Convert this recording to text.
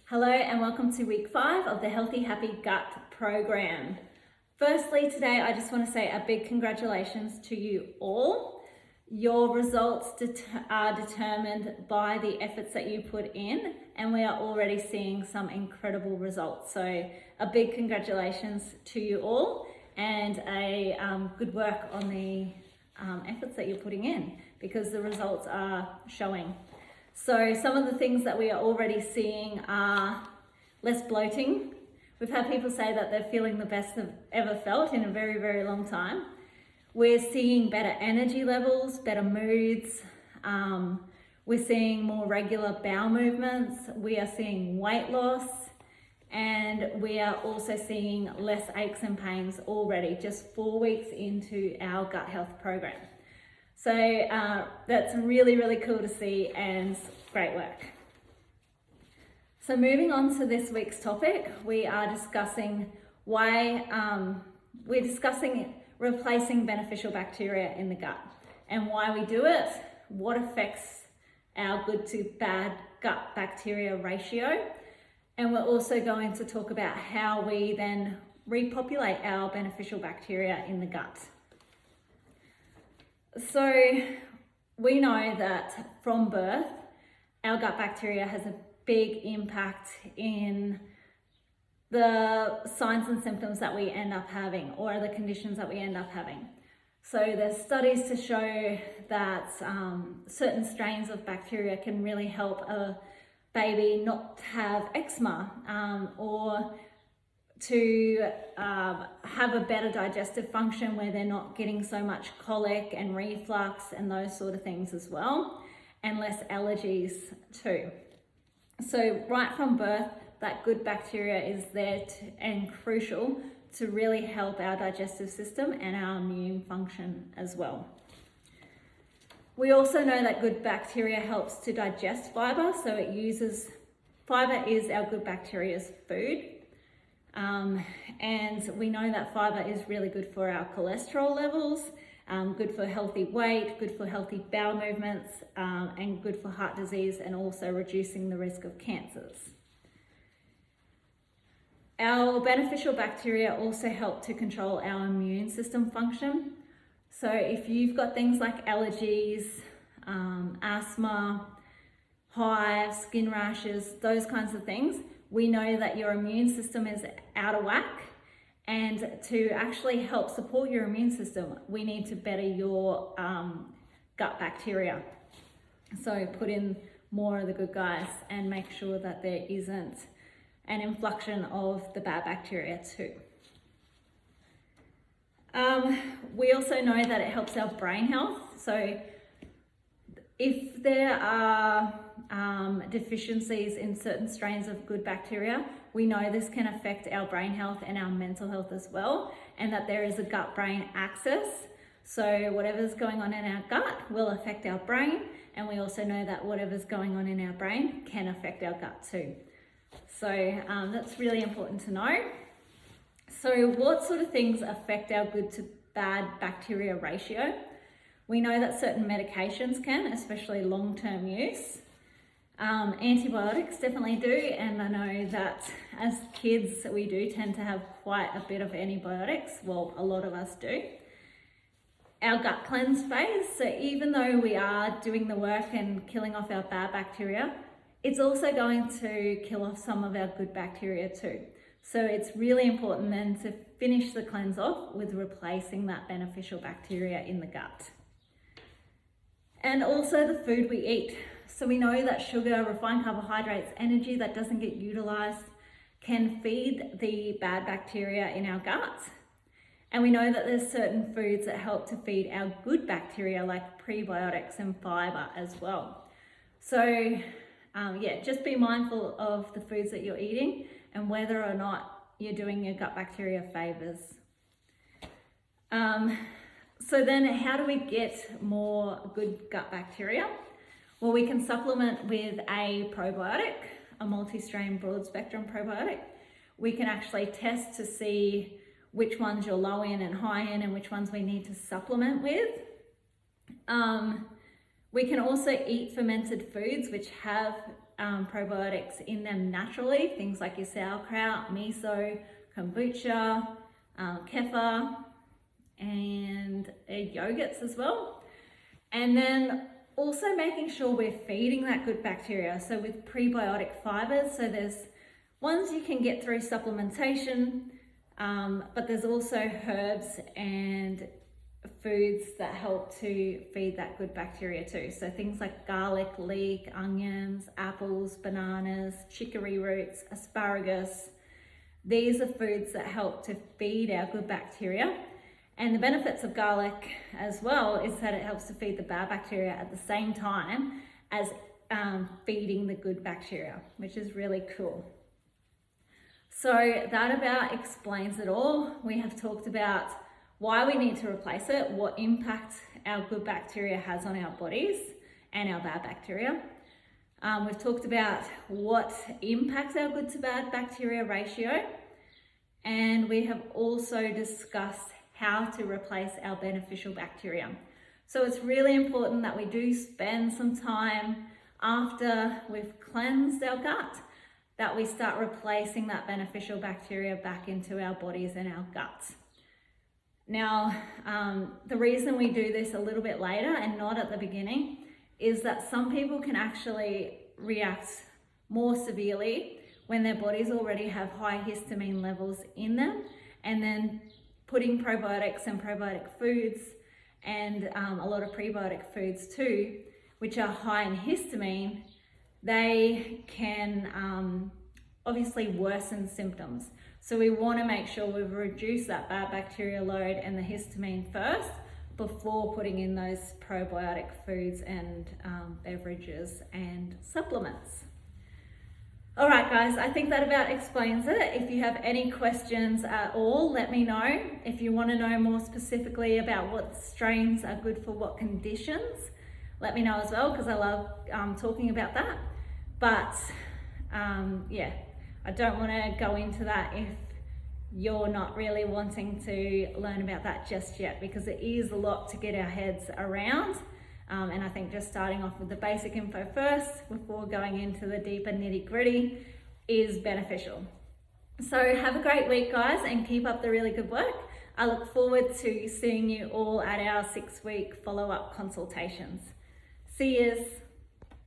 Hello and welcome to week 5 of the Healthy Happy Gut program. Firstly, today I just want to say a big congratulations to you all. Your results are determined by the efforts that you put in, and we are already seeing some incredible results. So a big congratulations to you all, and a good work on the efforts that you're putting in, because the results are showing. So some of the things that we are already seeing are less bloating. We've had people say that they're feeling the best they've ever felt in a very, very long time. We're seeing better energy levels, better moods. We're seeing more regular bowel movements. We are seeing weight loss, and we are also seeing less aches and pains already, just 4 weeks into our gut health program. So that's really, really cool to see, and great work. So moving on to this week's topic, we are discussing replacing beneficial bacteria in the gut and why we do it, what affects our good to bad gut bacteria ratio, and we're also going to talk about how we then repopulate our beneficial bacteria in the gut. So we know that from birth, our gut bacteria has a big impact in the signs and symptoms that we end up having, or the conditions that we end up having. So there's studies to show that certain strains of bacteria can really help a baby not have eczema, or to have a better digestive function where they're not getting so much colic and reflux and those sort of things as well, and less allergies too. So right from birth, that good bacteria is there and crucial to really help our digestive system and our immune function as well. We also know that good bacteria helps to digest fiber, so fiber is our good bacteria's food. And we know that fiber is really good for our cholesterol levels, good for healthy weight, good for healthy bowel movements, and good for heart disease, and also reducing the risk of cancers. Our beneficial bacteria also help to control our immune system function. So if you've got things like allergies, asthma, hives, skin rashes, those kinds of things, we know that your immune system is out of whack, and to actually help support your immune system, we need to better your gut bacteria. So put in more of the good guys and make sure that there isn't an influx of the bad bacteria too. We also know that it helps our brain health. So if there are deficiencies in certain strains of good bacteria, we know this can affect our brain health and our mental health as well, and that there is a gut-brain axis. So whatever's going on in our gut will affect our brain, and we also know that whatever's going on in our brain can affect our gut too. So that's really important to know. So what sort of things affect our good to bad bacteria ratio? We know that certain medications can, especially long-term use. Antibiotics definitely do, and I know that as kids we do tend to have quite a bit of antibiotics. Well, a lot of us do. Our gut cleanse phase, so even though we are doing the work and killing off our bad bacteria, it's also going to kill off some of our good bacteria too. So it's really important then to finish the cleanse off with replacing that beneficial bacteria in the gut. And also the food we eat. So we know that sugar, refined carbohydrates, energy that doesn't get utilized can feed the bad bacteria in our gut. And we know that there's certain foods that help to feed our good bacteria, like prebiotics and fiber as well. So just be mindful of the foods that you're eating and whether or not you're doing your gut bacteria favors. So then how do we get more good gut bacteria? Well, we can supplement with a probiotic, a multi-strain broad spectrum probiotic. We can actually test to see which ones you're low in and high in, and which ones we need to supplement with. We can also eat fermented foods which have probiotics in them naturally, things like your sauerkraut, miso, kombucha, kefir, and yogurts as well. And then also making sure we're feeding that good bacteria. So with prebiotic fibers, so there's ones you can get through supplementation, but there's also herbs and foods that help to feed that good bacteria too. So things like garlic, leek, onions, apples, bananas, chicory roots, asparagus. These are foods that help to feed our good bacteria. And the benefits of garlic as well is that it helps to feed the bad bacteria at the same time as feeding the good bacteria, which is really cool. So that about explains it all. We have talked about why we need to replace it, what impact our good bacteria has on our bodies and our bad bacteria. We've talked about what impacts our good to bad bacteria ratio, and we have also discussed how to replace our beneficial bacteria. So it's really important that we do spend some time after we've cleansed our gut, that we start replacing that beneficial bacteria back into our bodies and our guts. Now, the reason we do this a little bit later and not at the beginning is that some people can actually react more severely when their bodies already have high histamine levels in them, and then putting probiotics and probiotic foods and a lot of prebiotic foods too, which are high in histamine, they can obviously worsen symptoms. So we want to make sure we've reduced that bad bacteria load and the histamine first before putting in those probiotic foods and beverages and supplements. All right, guys, I think that about explains it. If you have any questions at all, let me know. If you want to know more specifically about what strains are good for what conditions, let me know as well, because I love talking about that. But yeah, I don't want to go into that if you're not really wanting to learn about that just yet, because it is a lot to get our heads around. And I think just starting off with the basic info first before going into the deeper nitty-gritty is beneficial. So have a great week, guys, and keep up the really good work. I look forward to seeing you all at our 6-week follow-up consultations. See yous.